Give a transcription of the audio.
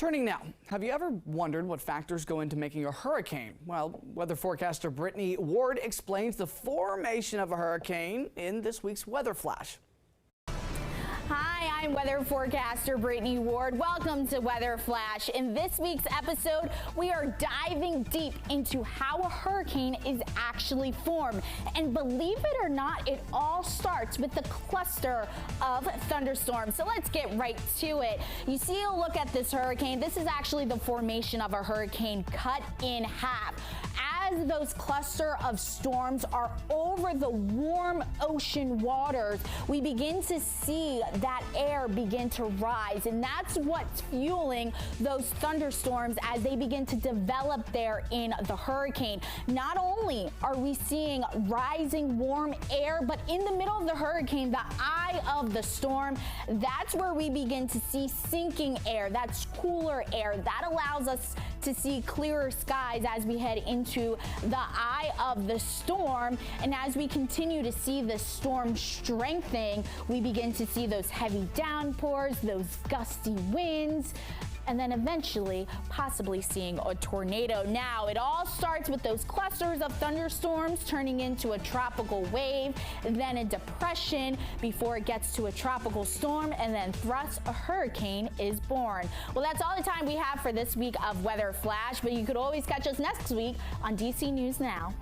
Turning now, have you ever wondered what factors go into making a hurricane? Well, weather forecaster Brittany Ward explains the formation of a hurricane in this week's Weather Flash. Hi, I'm weather forecaster Brittany Ward. Welcome to Weather Flash. In this week's episode, we are diving deep into how a hurricane is actually formed. And believe it or not, it all starts with the cluster of thunderstorms. So let's get right to it. You see a look at this hurricane. This is actually the formation of a hurricane cut in half. As those cluster of storms are over the warm ocean waters, we begin to see that air begin to rise, and that's what's fueling those thunderstorms as they begin to develop there in the hurricane. Not only are we seeing rising warm air, but in the middle of the hurricane, the eye of the storm, that's where we begin to see sinking air. That's cooler air. That allows us to see clearer skies as we head into the eye of the storm. And as we continue to see the storm strengthening, we begin to see those heavy downpours, those gusty winds, and then eventually possibly seeing a tornado. Now, it all starts with those clusters of thunderstorms turning into a tropical wave, then a depression before it gets to a tropical storm, and then thus a hurricane is born. Well, that's all the time we have for this week of Weather Flash, but you could always catch us next week on DC News Now.